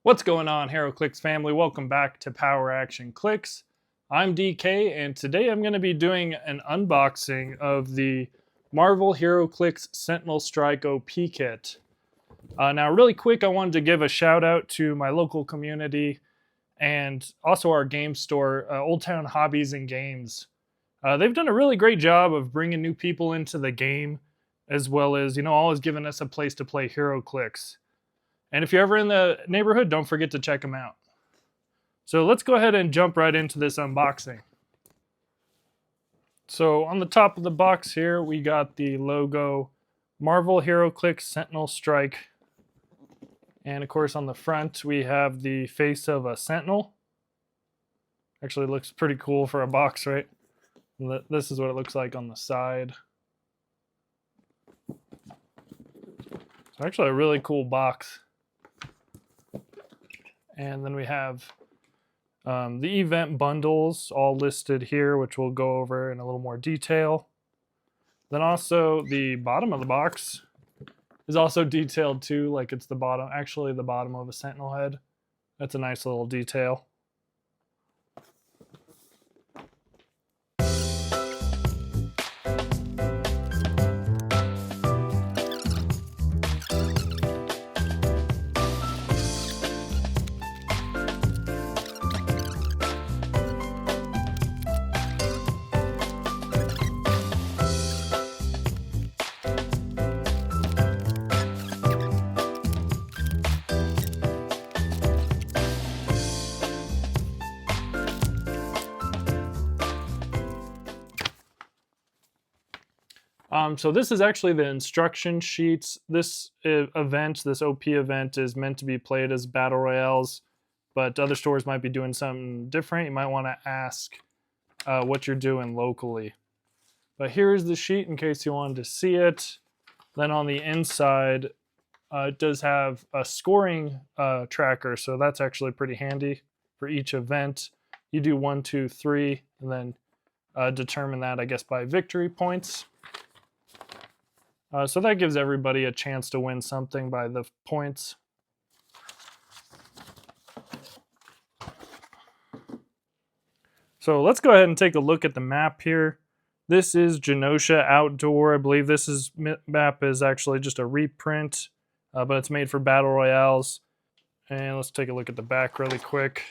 What's going on, HeroClix family? Welcome back to Power Action Clicks. I'm DK, and today I'm going to be doing an unboxing of the Marvel HeroClix Sentinel Strike OP Kit. Now, really quick, I wanted to give a shout out to my local community and also our game store, Old Town Hobbies and Games. They've done a really great job of bringing new people into the game, as well as, always giving us a place to play HeroClix. And if you're ever in the neighborhood, don't forget to check them out. So let's go ahead and jump right into this unboxing. So on the top of the box here, we got the logo Marvel HeroClix Sentinel Strike. And of course on the front, we have the face of a Sentinel. Actually looks pretty cool for a box, right? This is what it looks like on the side. It's actually a really cool box. And then we have the event bundles all listed here, which we'll go over in a little more detail. Then also the bottom of the box is also detailed too, like it's the bottom of a Sentinel head. That's a nice little detail. So this is actually the instruction sheets. This event, this OP event, is meant to be played as battle royales, but other stores might be doing something different. You might want to ask what you're doing locally. But here's the sheet in case you wanted to see it. Then on the inside, it does have a scoring tracker, so that's actually pretty handy for each event. You do 1, 2, 3, and then determine that, I guess, by victory points. So that gives everybody a chance to win something by the points. So let's go ahead and take a look at the map here. This is Genosha Outdoor. I believe this map is actually just a reprint, but it's made for battle royales. And let's take a look at the back really quick.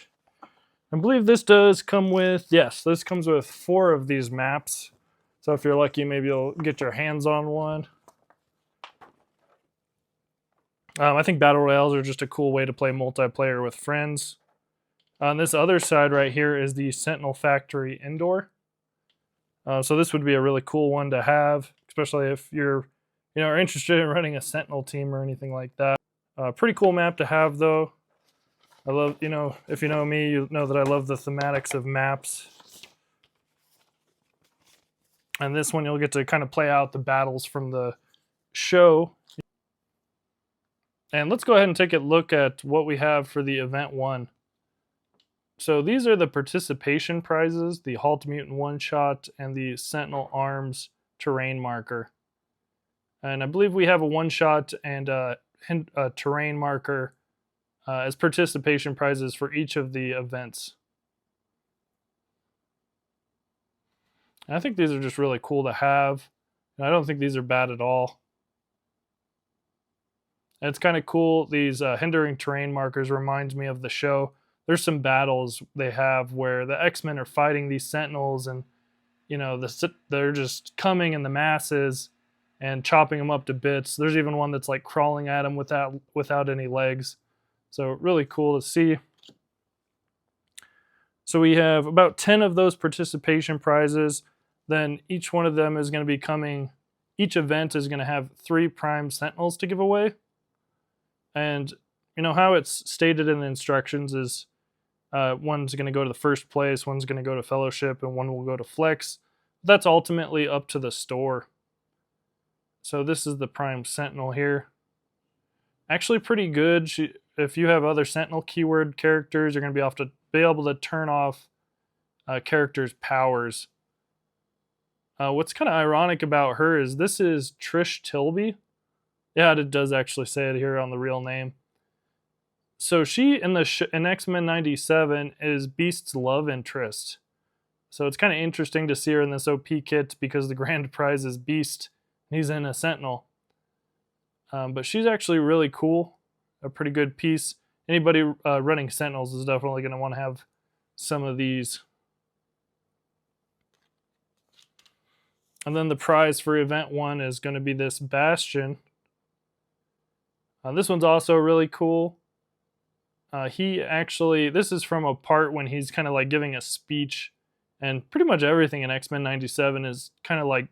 I believe this does come with, yes, this comes with 4 of these maps. So if you're lucky, maybe you'll get your hands on one. I think battle royales are just a cool way to play multiplayer with friends. On this other side right here is the Sentinel Factory Indoor. So this would be a really cool one to have, especially if you're are interested in running a Sentinel team or anything like that. Pretty cool map to have though. I love, if you know me, you know that I love the thematics of maps. And this one you'll get to kind of play out the battles from the show. And let's go ahead and take a look at what we have for the Event 1. So these are the participation prizes, the Halt Mutant One-Shot and the Sentinel Arms Terrain Marker. And I believe we have a one-shot and a terrain marker as participation prizes for each of the events. And I think these are just really cool to have. And I don't think these are bad at all. And it's kind of cool. These hindering terrain markers reminds me of the show. There's some battles they have where the X-Men are fighting these Sentinels, and they're just coming in the masses and chopping them up to bits. There's even one that's like crawling at them without any legs. So really cool to see. So we have about 10 of those participation prizes. Then each one of them is going to be coming. Each event is going to have 3 Prime Sentinels to give away. And how it's stated in the instructions is one's going to go to the first place, one's going to go to Fellowship, and one will go to Flex. That's ultimately up to the store. So this is the Prime Sentinel here. Actually pretty good. If you have other Sentinel keyword characters, you're going to be able to turn off characters' powers. What's kind of ironic about her is this is Trish Tilby. Yeah, it does actually say it here on the real name. So she in X-Men 97 is Beast's love interest. So it's kind of interesting to see her in this OP kit because the grand prize is Beast. He's in a Sentinel. But she's actually really cool. A pretty good piece. Anybody running Sentinels is definitely going to want to have some of these. And then the prize for event 1 is going to be this Bastion. This one's also really cool. This is from a part when he's kind of like giving a speech, and pretty much everything in X-Men 97 is kind of like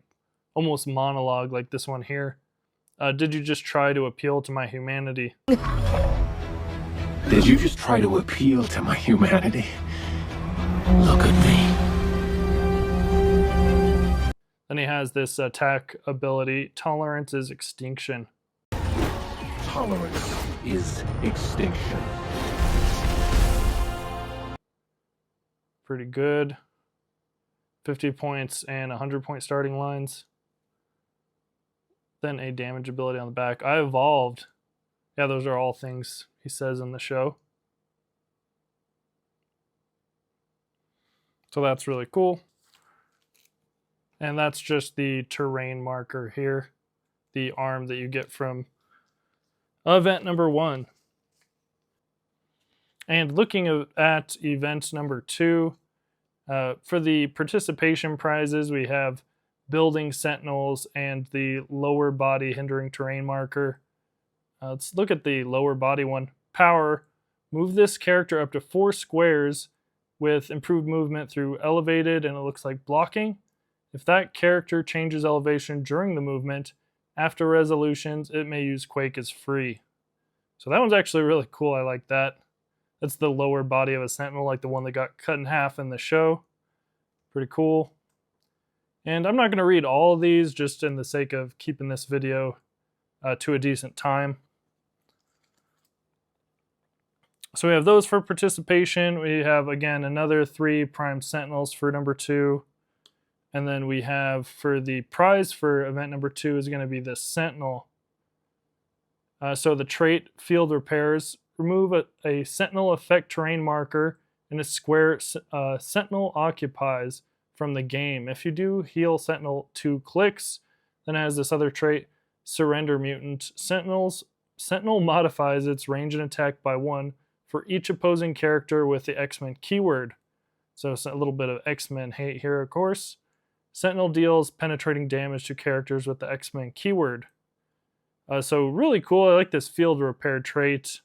almost monologue, like this one here. Did you just try to appeal to my humanity? Did you just try to appeal to my humanity? Look at me. Then he has this attack ability, Tolerance is Extinction. Tolerance is extinction. Pretty good. 50 points and 100-point starting lines. Then a damage ability on the back. I evolved. Yeah, those are all things he says in the show. So that's really cool. And that's just the terrain marker here. The arm that you get from event number 1. And looking at event number 2, for the participation prizes, we have Building Sentinels and the lower body hindering terrain marker. Let's look at the lower body one. Power. Move this character up to 4 squares with improved movement through elevated, and it looks like blocking. If that character changes elevation during the movement, after resolutions, it may use Quake as free. So that one's actually really cool. I like that. That's the lower body of a Sentinel, like the one that got cut in half in the show. Pretty cool. And I'm not going to read all of these just in the sake of keeping this video to a decent time. So we have those for participation. We have, again, another 3 Prime Sentinels for number 2. And then we have, for the prize for event number 2, is going to be the Sentinel. So the trait, Field Repairs, remove a Sentinel effect terrain marker in a square Sentinel occupies from the game. If you do heal Sentinel 2 clicks, then it has this other trait, Surrender Mutant. Sentinel modifies its range and attack by 1 for each opposing character with the X-Men keyword. So it's a little bit of X-Men hate here, of course. Sentinel deals penetrating damage to characters with the X-Men keyword. So really cool. I like this Field Repair trait.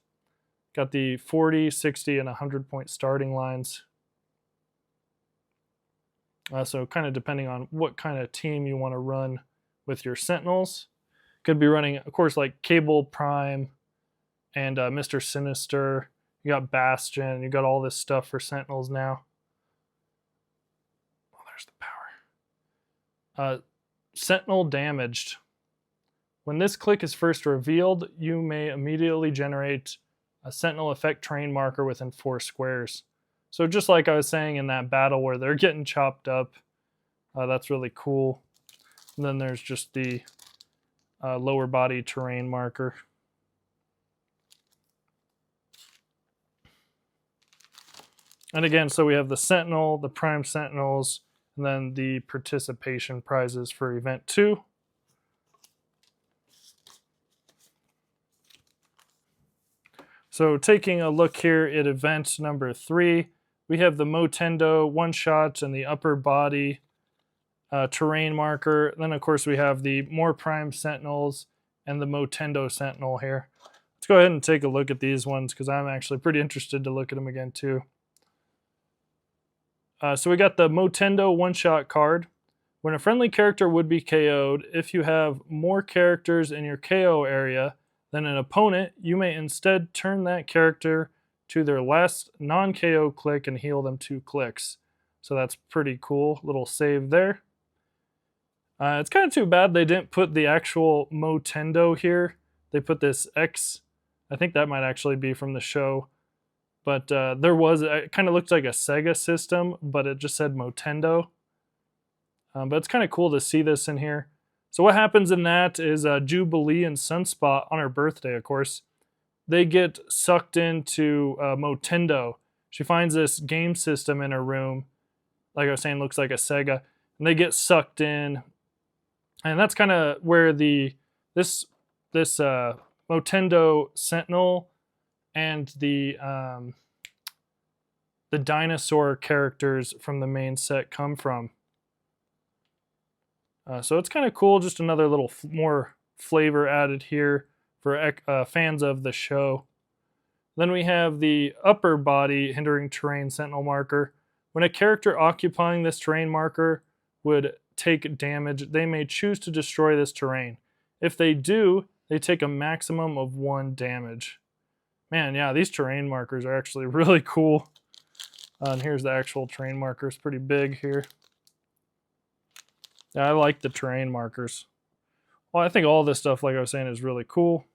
Got the 40, 60, and 100-point starting lines. So kind of depending on what kind of team you want to run with your Sentinels. Could be running, of course, like Cable Prime and Mr. Sinister. You got Bastion. You got all this stuff for Sentinels now. Oh, there's the power. Sentinel Damaged. When this click is first revealed, you may immediately generate a Sentinel effect terrain marker within 4 squares. So just like I was saying in that battle where they're getting chopped up, that's really cool. And then there's just the lower body terrain marker. And again, so we have the Sentinel, the Prime Sentinels, and then the participation prizes for event 2. So taking a look here at event number 3, we have the Motendo one-shot and the upper body terrain marker. Then, of course, we have the more Prime Sentinels and the Motendo Sentinel here. Let's go ahead and take a look at these ones because I'm actually pretty interested to look at them again, too. So we got the Motendo one-shot card. When a friendly character would be KO'd, if you have more characters in your KO area than an opponent, you may instead turn that character to their last non-KO click and heal them 2 clicks. So that's pretty cool. Little save there. It's kind of too bad they didn't put the actual Motendo here. They put this X. I think that might actually be from the show. But it kind of looked like a Sega system, but it just said Motendo. But it's kind of cool to see this in here. So what happens in that is Jubilee and Sunspot on her birthday, of course. they get sucked into Motendo. She finds this game system in her room, like I was saying, looks like a Sega, and they get sucked in, and that's kind of where this Motendo Sentinel and the dinosaur characters from the main set come from. So it's kind of cool, just another little more flavor added here for fans of the show. Then we have the upper body hindering terrain sentinel marker. When a character occupying this terrain marker would take damage, they may choose to destroy this terrain. If they do, they take a maximum of 1 damage. Man, yeah, these terrain markers are actually really cool. And here's the actual terrain markers, pretty big here. Yeah, I like the terrain markers. Well, I think all this stuff, like I was saying, is really cool.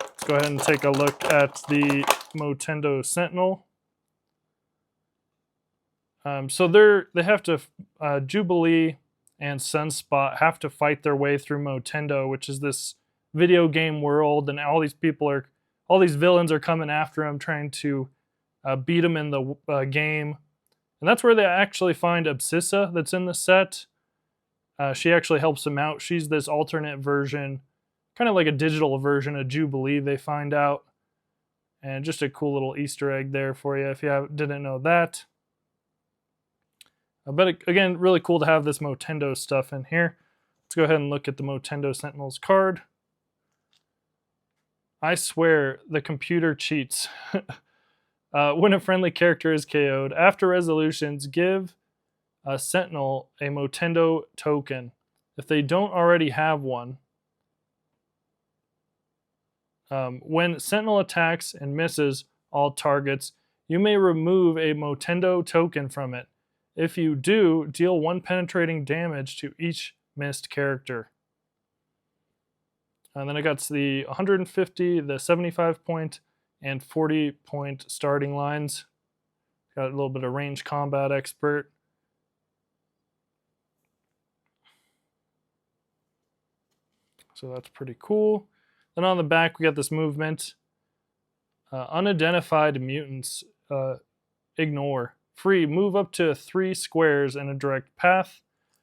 Let's go ahead and take a look at the Motendo Sentinel. So they have to, Jubilee and Sunspot have to fight their way through Motendo, which is this video game world, and all these villains are coming after them, trying to beat them in the game. And that's where they actually find Abscissa that's in the set. She actually helps them out. She's this alternate version, kind of like a digital version of Jubilee, they find out. And just a cool little Easter egg there for you if you didn't know that. But again, really cool to have this Motendo stuff in here. Let's go ahead and look at the Motendo Sentinels card. I swear the computer cheats. When a friendly character is KO'd, after resolutions, give a Sentinel a Motendo token. If they don't already have one, when Sentinel attacks and misses all targets, you may remove a Motendo token from it. If you do, deal 1 penetrating damage to each missed character. And then I got the 150, the 75 point, and 40 point starting lines. Got a little bit of range combat expert. So that's pretty cool. Then on the back, we got this movement. Unidentified mutants, ignore. Free, move up to 3 squares in a direct path.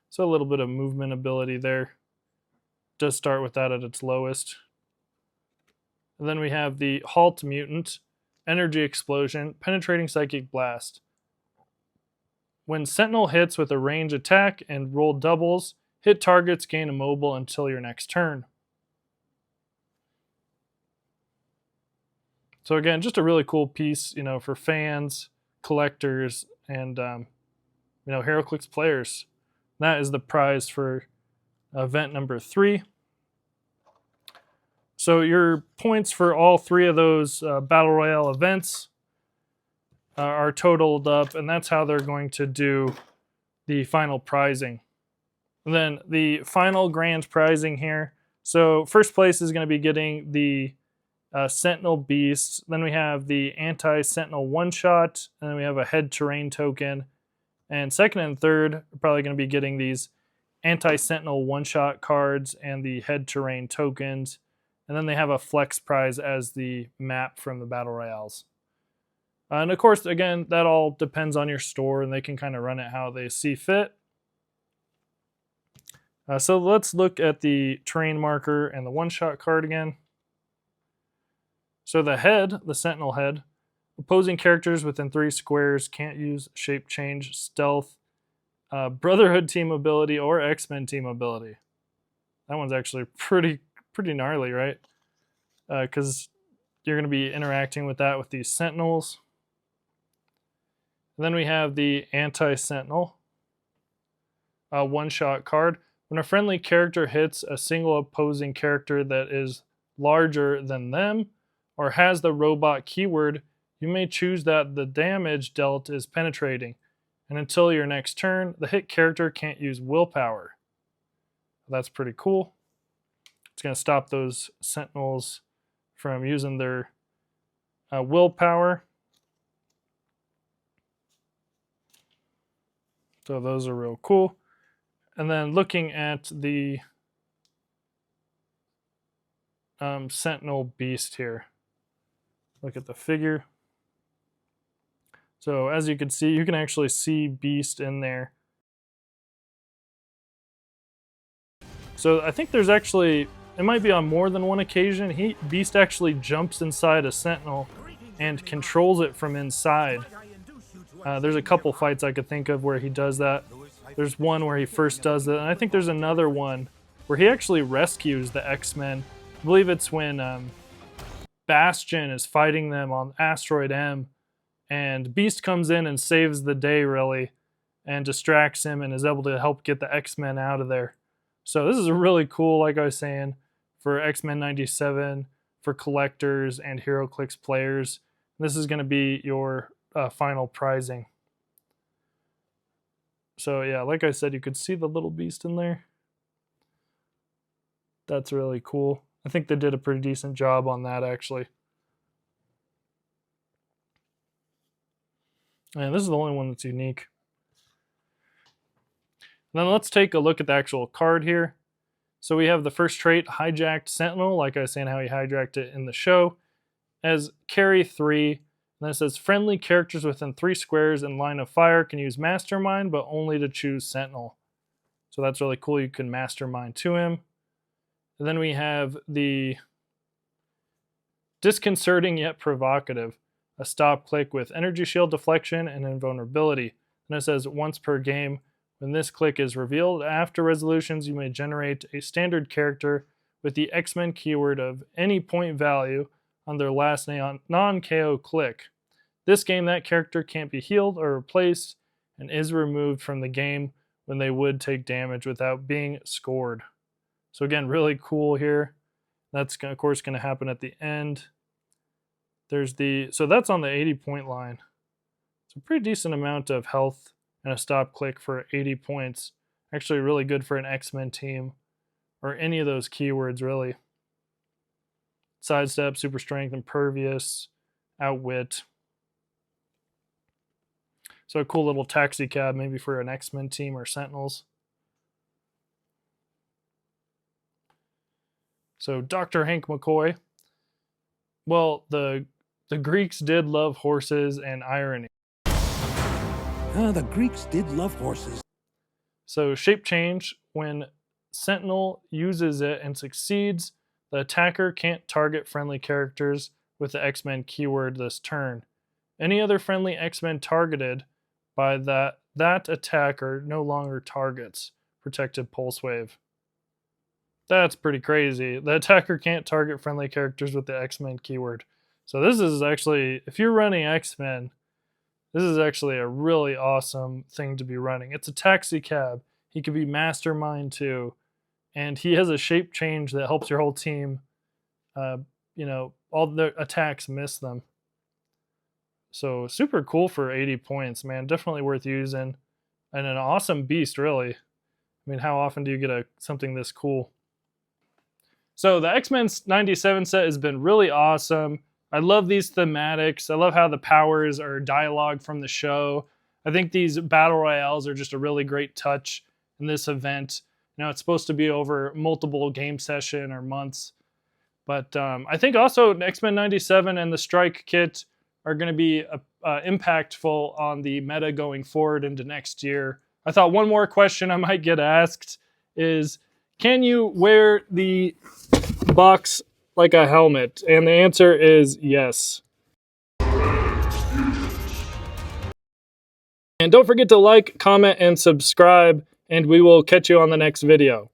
So a little bit of movement ability there. Does start with that at its lowest. And then we have the halt mutant, energy explosion, penetrating psychic blast. When Sentinel hits with a range attack and roll doubles, hit targets gain immobile until your next turn. So again, just a really cool piece, for fans, collectors, and HeroClix players. That is the prize for event number 3. So your points for all 3 of those Battle Royale events are totaled up, and that's how they're going to do the final prizing. And then the final grand prizing here. So first place is going to be getting the Sentinel Beast. Then we have the Anti-Sentinel one-shot, and then we have a head terrain token. And second and third are probably going to be getting these Anti-Sentinel one-shot cards and the head terrain tokens. And then they have a flex prize as the map from the Battle Royales. And of course, again, that all depends on your store, and they can kind of run it how they see fit. So let's look at the terrain marker and the one-shot card again. So the head, the Sentinel head, opposing characters within 3 squares can't use shape change, stealth, Brotherhood team ability, or X-Men team ability. That one's actually pretty gnarly, right? Because you're going to be interacting with that with these Sentinels. And then we have the Anti-Sentinel one-shot card. When a friendly character hits a single opposing character that is larger than them or has the robot keyword, you may choose that the damage dealt is penetrating. And until your next turn, the hit character can't use willpower. That's pretty cool. It's going to stop those Sentinels from using their willpower. So those are real cool. And then looking at the Sentinel Beast here. Look at the figure. So as you can see, you can actually see Beast in there. So I think there's actually, it might be on more than one occasion, Beast actually jumps inside a Sentinel and controls it from inside. There's a couple fights I could think of where he does that. There's one where he first does it, and I think there's another one where he actually rescues the X-Men. I believe it's when Bastion is fighting them on Asteroid M, and Beast comes in and saves the day, really, and distracts him and is able to help get the X-Men out of there. So this is really cool, like I was saying, for X-Men 97, for collectors and HeroClix players. This is going to be your final prizing. So yeah, like I said, you could see the little Beast in there. That's really cool. I think they did a pretty decent job on that, actually. And this is the only one that's unique. Then let's take a look at the actual card here. So we have the first trait, Hijacked Sentinel, like I was saying how he hijacked it in the show, as carry 3. And then it says friendly characters within 3 squares in line of fire can use Mastermind, but only to choose Sentinel. So that's really cool. You can Mastermind to him. And then we have the disconcerting yet provocative, a stop click with energy shield deflection and invulnerability. And it says once per game, when this click is revealed after resolutions, you may generate a standard character with the X-Men keyword of any point value on their last non-KO click. This game, that character can't be healed or replaced and is removed from the game when they would take damage without being scored. So again, really cool here. That's of course going to happen at the end. So that's on the 80-point line. It's a pretty decent amount of health and a stop click for 80 points. Actually really good for an X-Men team, or any of those keywords really. Sidestep, super strength, impervious, outwit. So a cool little taxi cab maybe for an X-Men team or Sentinels. So Dr. Hank McCoy. Well, the Greeks did love horses and irony. The Greeks did love horses. So shape change, when Sentinel uses it and succeeds, the attacker can't target friendly characters with the X-Men keyword this turn. Any other friendly X-Men targeted by that attacker no longer targets. Protected pulse wave. That's pretty crazy. The attacker can't target friendly characters with the X-Men keyword. So this is actually, if you're running X-Men, this is actually a really awesome thing to be running. It's a taxi cab. He could be Mastermind too. And he has a shape change that helps your whole team, all the attacks miss them. So super cool for 80 points, man. Definitely worth using. And an awesome Beast, really. I mean, how often do you get something this cool? So the X-Men 97 set has been really awesome. I love these thematics. I love how the powers are dialogue from the show. I think these battle royales are just a really great touch in this event. You know, it's supposed to be over multiple game session or months. But I think also X-Men 97 and the Strike Kit are going to be impactful on the meta going forward into next year. I thought one more question I might get asked is, can you wear the box like a helmet? And the answer is yes. And don't forget to like, comment, and subscribe, and we will catch you on the next video.